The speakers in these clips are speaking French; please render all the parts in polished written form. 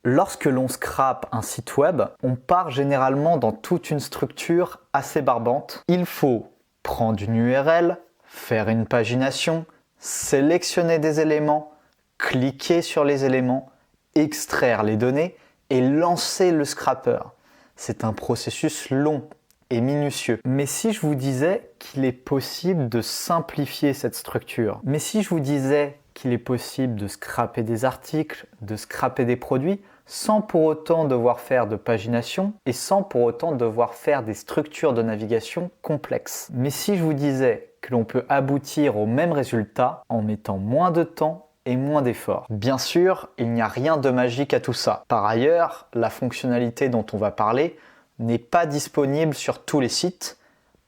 Lorsque l'on scrape un site web, on part généralement dans toute une structure assez barbante. Il faut prendre une URL, faire une pagination, sélectionner des éléments, cliquer sur les éléments, extraire les données et lancer le scrapper. C'est un processus long et minutieux. Mais si je vous disais qu'il est possible de simplifier cette structure, mais si je vous disais qu'il est possible de scraper des articles, de scraper des produits, sans pour autant devoir faire de pagination et sans pour autant devoir faire des structures de navigation complexes. Mais si je vous disais que l'on peut aboutir au même résultat en mettant moins de temps et moins d'efforts. Bien sûr, il n'y a rien de magique à tout ça. Par ailleurs, la fonctionnalité dont on va parler n'est pas disponible sur tous les sites,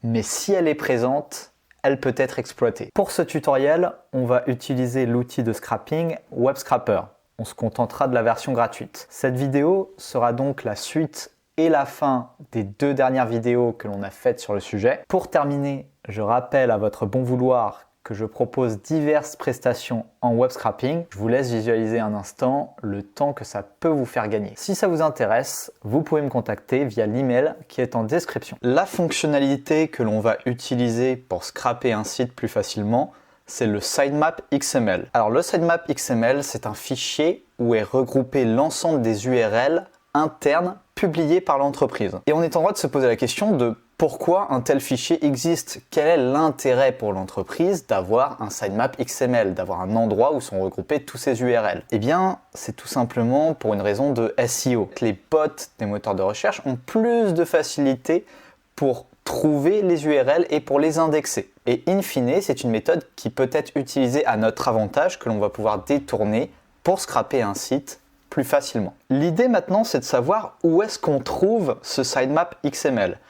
mais si elle est présente, elle peut être exploitée. Pour ce tutoriel, on va utiliser l'outil de scrapping WebScrapper. On se contentera de la version gratuite. Cette vidéo sera donc la suite et la fin des 2 dernières vidéos que l'on a faites sur le sujet. Pour terminer, je rappelle à votre bon vouloir que je propose diverses prestations en web scrapping. Je vous laisse visualiser un instant le temps que ça peut vous faire gagner. Si ça vous intéresse, vous pouvez me contacter via l'email qui est en description. La fonctionnalité que l'on va utiliser pour scraper un site plus facilement, c'est le sitemap XML. Alors le sitemap XML, c'est un fichier où est regroupé l'ensemble des URL internes publiées par l'entreprise. Et on est en droit de se poser la question de pourquoi un tel fichier existe? Quel est l'intérêt pour l'entreprise d'avoir un sitemap XML, d'avoir un endroit où sont regroupés tous ces URL? Eh bien, c'est tout simplement pour une raison de SEO. Les bots des moteurs de recherche ont plus de facilité pour trouver les URL et pour les indexer. Et in fine, c'est une méthode qui peut être utilisée à notre avantage, que l'on va pouvoir détourner pour scraper un site plus facilement. L'idée maintenant, c'est de savoir où est-ce qu'on trouve ce sitemap XML.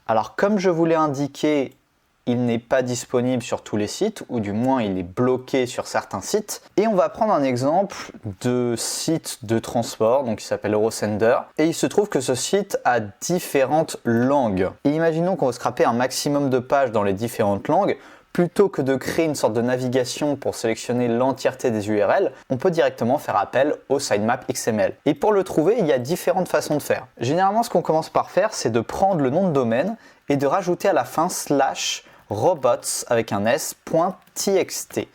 Alors comme je vous l'ai indiqué, il n'est pas disponible sur tous les sites, ou du moins il est bloqué sur certains sites. Et on va prendre un exemple de site de transport, donc il s'appelle Eurosender. Et il se trouve que ce site a différentes langues. Et imaginons qu'on veut scraper un maximum de pages dans les différentes langues. Plutôt que de créer une sorte de navigation pour sélectionner l'entièreté des URL, on peut directement faire appel au sitemap XML. Et pour le trouver, il y a différentes façons de faire. Généralement, ce qu'on commence par faire, c'est de prendre le nom de domaine et de rajouter à la fin /robots avec un s.txt.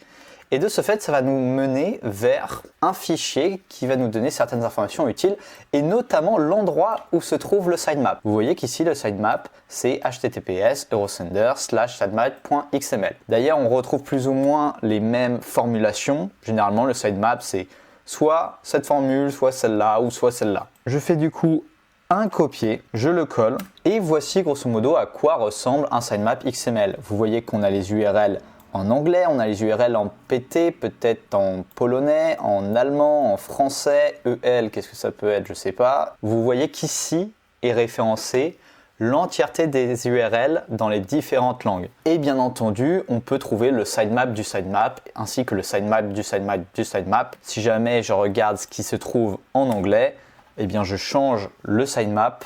Et de ce fait, ça va nous mener vers un fichier qui va nous donner certaines informations utiles et notamment l'endroit où se trouve le sitemap. Vous voyez qu'ici, le sitemap, c'est https://eurosender/sitemap.xml. D'ailleurs, on retrouve plus ou moins les mêmes formulations. Généralement, le sitemap, c'est soit cette formule, soit celle-là ou soit celle-là. Je fais du coup un copier, je le colle et voici grosso modo à quoi ressemble un sitemap XML. Vous voyez qu'on a les URL en anglais, on a les URL en PT, peut-être en polonais, en allemand, en français, EL, qu'est-ce que ça peut être, je ne sais pas. Vous voyez qu'ici est référencé l'entièreté des URL dans les différentes langues. Et bien entendu, on peut trouver le sitemap du sitemap, ainsi que le sitemap du sitemap du sitemap. Si jamais je regarde ce qui se trouve en anglais, eh bien je change le sitemap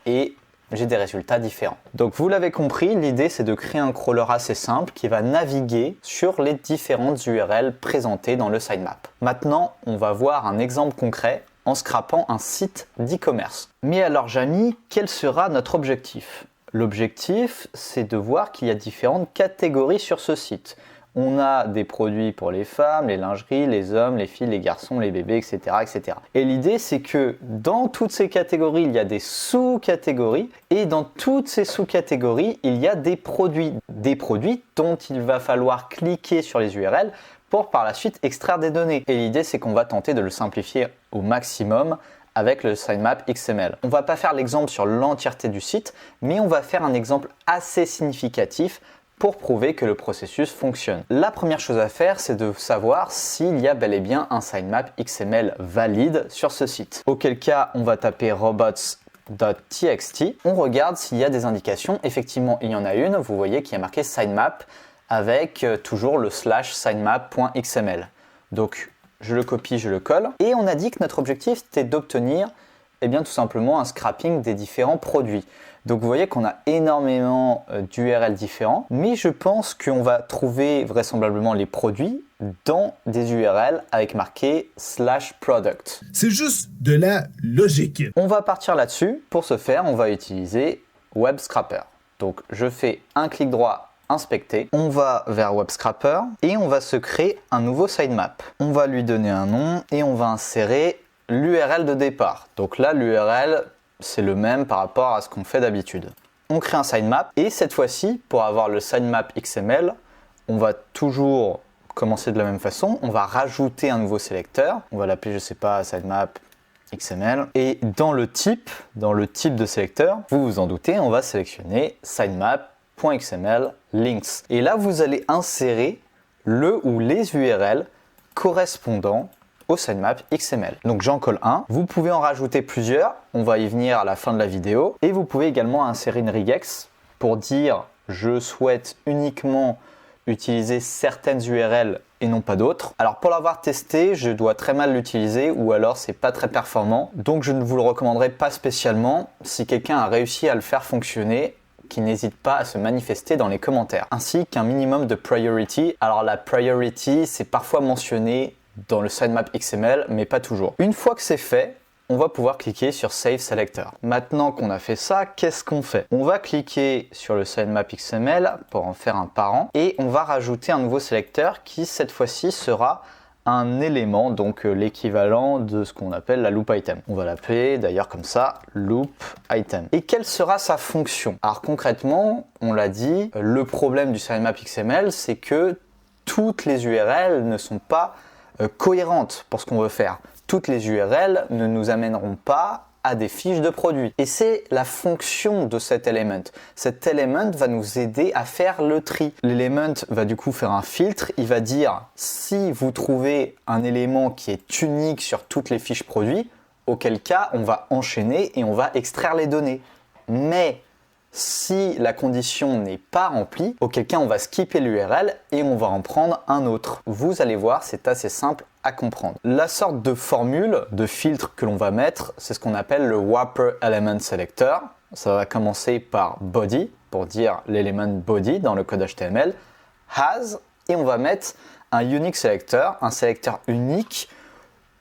et j'ai des résultats différents. Donc vous l'avez compris, l'idée c'est de créer un crawler assez simple qui va naviguer sur les différentes URL présentées dans le sitemap. Maintenant, on va voir un exemple concret en scrapant un site d'e-commerce. Mais alors Jamy, quel sera notre objectif? L'objectif, c'est de voir qu'il y a différentes catégories sur ce site. On a des produits pour les femmes, les lingeries, les hommes, les filles, les garçons, les bébés, etc. etc. Et l'idée, c'est que dans toutes ces catégories, il y a des sous-catégories. Et dans toutes ces sous-catégories, il y a des produits. Des produits dont il va falloir cliquer sur les URL pour par la suite extraire des données. Et l'idée, c'est qu'on va tenter de le simplifier au maximum avec le sitemap XML. On ne va pas faire l'exemple sur l'entièreté du site, mais on va faire un exemple assez significatif pour prouver que le processus fonctionne. La première chose à faire, c'est de savoir s'il y a bel et bien un sitemap XML valide sur ce site. Auquel cas, on va taper robots.txt. On regarde s'il y a des indications. Effectivement, il y en a une. Vous voyez qu'il y a marqué sitemap avec toujours le /sitemap.xml. Donc, je le copie, je le colle. Et on a dit que notre objectif, c'était d'obtenir Eh bien tout simplement un scrapping des différents produits. Donc vous voyez qu'on a énormément d'URL différents, mais je pense qu'on va trouver vraisemblablement les produits dans des URL avec marqué /product. C'est juste de la logique. On va partir là-dessus. Pour ce faire, on va utiliser Web Scraper. Donc je fais un clic droit, inspecter. On va vers Web Scraper et on va se créer un nouveau sitemap. On va lui donner un nom et on va insérer l'URL de départ. Donc là, l'URL, c'est le même par rapport à ce qu'on fait d'habitude. On crée un sitemap et cette fois-ci, pour avoir le sitemap XML, on va toujours commencer de la même façon. On va rajouter un nouveau sélecteur. On va l'appeler, je sais pas, sitemap XML. Et dans le type de sélecteur, vous vous en doutez, on va sélectionner sitemap.xml links. Et là, vous allez insérer le ou les URL correspondant au sitemap XML. Donc j'en colle un. Vous pouvez en rajouter plusieurs. On va y venir à la fin de la vidéo. Et vous pouvez également insérer une regex pour dire je souhaite uniquement utiliser certaines URL et non pas d'autres. Alors pour l'avoir testé, je dois très mal l'utiliser ou alors c'est pas très performant. Donc je ne vous le recommanderais pas spécialement. Si quelqu'un a réussi à le faire fonctionner, qu'il n'hésite pas à se manifester dans les commentaires. Ainsi qu'un minimum de priority. Alors la priority, c'est parfois mentionné dans le sitemap XML, mais pas toujours. Une fois que c'est fait, on va pouvoir cliquer sur Save Selector. Maintenant qu'on a fait ça, qu'est-ce qu'on fait? On va cliquer sur le sitemap XML pour en faire un parent et on va rajouter un nouveau sélecteur qui cette fois-ci sera un élément, donc l'équivalent de ce qu'on appelle la loop item. On va l'appeler d'ailleurs comme ça, loop item. Et quelle sera sa fonction? Alors concrètement, on l'a dit, le problème du sitemap XML, c'est que toutes les URL ne sont pas cohérentes pour ce qu'on veut faire. Toutes les URL ne nous amèneront pas à des fiches de produits. Et c'est la fonction de cet element. Cet element va nous aider à faire le tri. L'element va du coup faire un filtre. Il va dire si vous trouvez un élément qui est unique sur toutes les fiches produits, auquel cas on va enchaîner et on va extraire les données. Mais si la condition n'est pas remplie, auquel cas on va skipper l'URL et on va en prendre un autre. Vous allez voir, c'est assez simple à comprendre. La sorte de formule, de filtre que l'on va mettre, c'est ce qu'on appelle le Wrapper Element Selector. Ça va commencer par body, pour dire l'élément body dans le code HTML, has, et on va mettre un unique selector, un sélecteur unique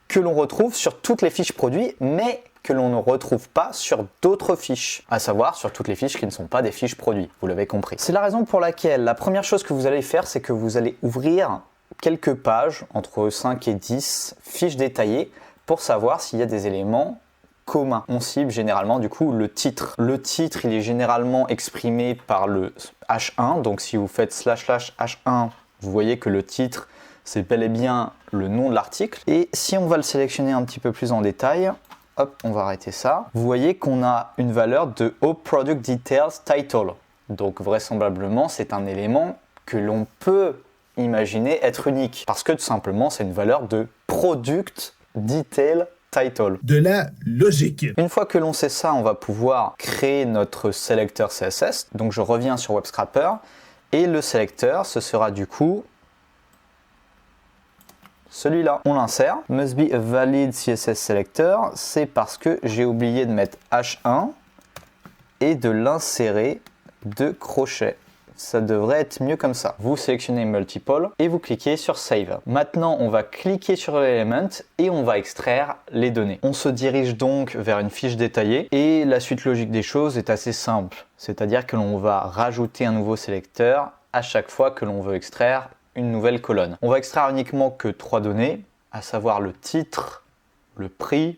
que l'on retrouve sur toutes les fiches produits, mais que l'on ne retrouve pas sur d'autres fiches, à savoir sur toutes les fiches qui ne sont pas des fiches produits, vous l'avez compris. C'est la raison pour laquelle la première chose que vous allez faire, c'est que vous allez ouvrir quelques pages, entre 5 et 10 fiches détaillées, pour savoir s'il y a des éléments communs. On cible généralement du coup le titre. Le titre, il est généralement exprimé par le H1, donc si vous faites //H1, vous voyez que le titre, c'est bel et bien le nom de l'article. Et si on va le sélectionner un petit peu plus en détail, hop, on va arrêter ça. Vous voyez qu'on a une valeur de OProductDetailsTitle. Donc vraisemblablement, c'est un élément que l'on peut imaginer être unique. Parce que tout simplement, c'est une valeur de Product Detail Title. De la logique. Une fois que l'on sait ça, on va pouvoir créer notre sélecteur CSS. Donc je reviens sur Web Scraper. Et le sélecteur, ce sera du coup celui-là. On l'insère. Must be a valid CSS selector. C'est parce que j'ai oublié de mettre H1 et de l'insérer de crochet. Ça devrait être mieux comme ça. Vous sélectionnez Multiple et vous cliquez sur Save. Maintenant, on va cliquer sur l'élément et on va extraire les données. On se dirige donc vers une fiche détaillée et la suite logique des choses est assez simple. C'est-à-dire que l'on va rajouter un nouveau sélecteur à chaque fois que l'on veut extraire une nouvelle colonne. On va extraire uniquement que 3 données, à savoir le titre, le prix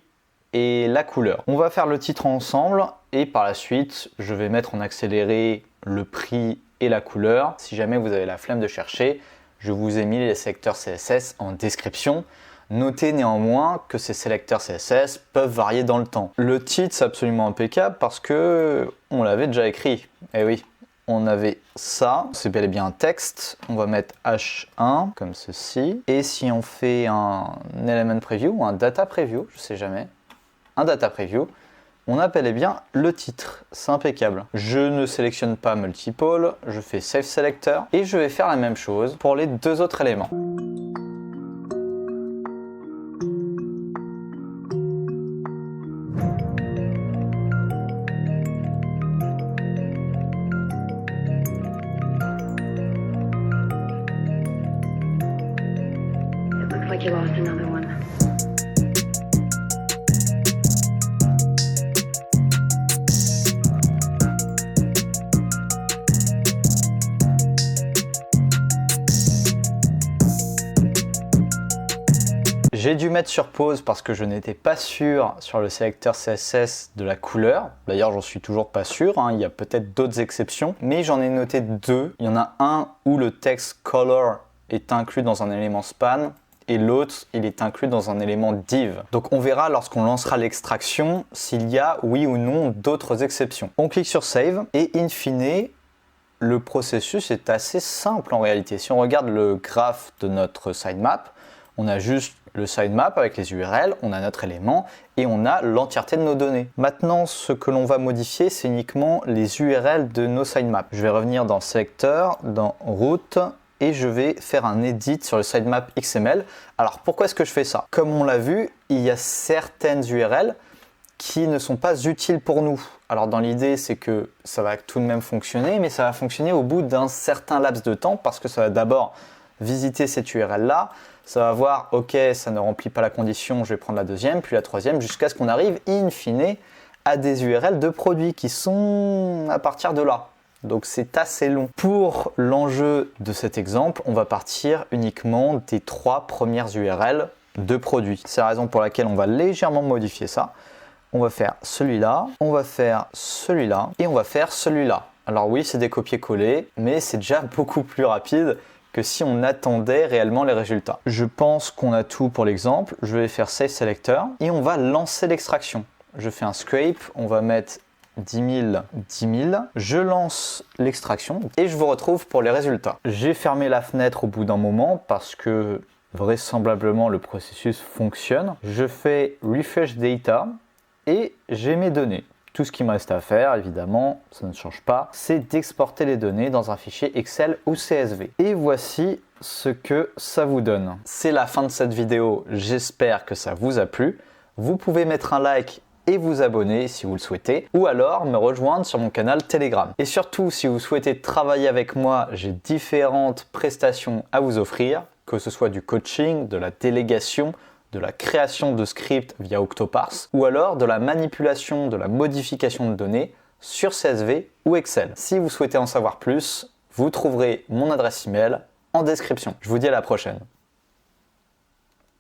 et la couleur. On va faire le titre ensemble et par la suite, je vais mettre en accéléré le prix et la couleur. Si jamais vous avez la flemme de chercher, je vous ai mis les sélecteurs CSS en description. Notez néanmoins que ces sélecteurs CSS peuvent varier dans le temps. Le titre, c'est absolument impeccable parce que on l'avait déjà écrit. Eh oui, on avait ça, c'est bel et bien un texte. On va mettre H1 comme ceci. Et si on fait un element preview ou un data preview, je sais jamais, un data preview, on a bel et bien le titre. C'est impeccable. Je ne sélectionne pas multiple, je fais save selector et je vais faire la même chose pour les deux autres éléments. J'ai dû mettre sur pause parce que je n'étais pas sûr sur le sélecteur CSS de la couleur. D'ailleurs, j'en suis toujours pas sûr, hein. Il y a peut-être d'autres exceptions, mais j'en ai noté 2. Il y en a un où le texte color est inclus dans un élément span et l'autre, il est inclus dans un élément div. Donc on verra lorsqu'on lancera l'extraction s'il y a, oui ou non, d'autres exceptions. On clique sur Save et in fine, le processus est assez simple en réalité. Si on regarde le graphe de notre sitemap, on a juste le sitemap avec les URL, on a notre élément et on a l'entièreté de nos données. Maintenant, ce que l'on va modifier, c'est uniquement les URL de nos sitemaps. Je vais revenir dans Selector, dans Route, et je vais faire un edit sur le sitemap XML. Alors pourquoi est-ce que je fais ça? Comme on l'a vu, il y a certaines URL qui ne sont pas utiles pour nous. Alors dans l'idée, c'est que ça va tout de même fonctionner, mais ça va fonctionner au bout d'un certain laps de temps parce que ça va d'abord visiter cette URL-là, ça va voir, ok, ça ne remplit pas la condition, je vais prendre la deuxième, puis la troisième, jusqu'à ce qu'on arrive in fine à des URL de produits qui sont à partir de là. Donc c'est assez long. Pour l'enjeu de cet exemple, on va partir uniquement des 3 premières URL de produits. C'est la raison pour laquelle on va légèrement modifier ça. On va faire celui-là, on va faire celui-là et on va faire celui-là. Alors oui, c'est des copier-coller, mais c'est déjà beaucoup plus rapide que si on attendait réellement les résultats. Je pense qu'on a tout pour l'exemple. Je vais faire Save Selector et on va lancer l'extraction. Je fais un scrape, on va mettre 10 000, 10 000. Je lance l'extraction et je vous retrouve pour les résultats. J'ai fermé la fenêtre au bout d'un moment parce que vraisemblablement le processus fonctionne. Je fais Refresh Data et j'ai mes données. Tout ce qui me reste à faire, évidemment, ça ne change pas, c'est d'exporter les données dans un fichier Excel ou CSV. Et voici ce que ça vous donne. C'est la fin de cette vidéo, j'espère que ça vous a plu. Vous pouvez mettre un like et vous abonner si vous le souhaitez, ou alors me rejoindre sur mon canal Telegram. Et surtout, si vous souhaitez travailler avec moi, j'ai différentes prestations à vous offrir, que ce soit du coaching, de la délégation, de la création de scripts via Octoparse, ou alors de la manipulation, de la modification de données sur CSV ou Excel. Si vous souhaitez en savoir plus, vous trouverez mon adresse email en description. Je vous dis à la prochaine.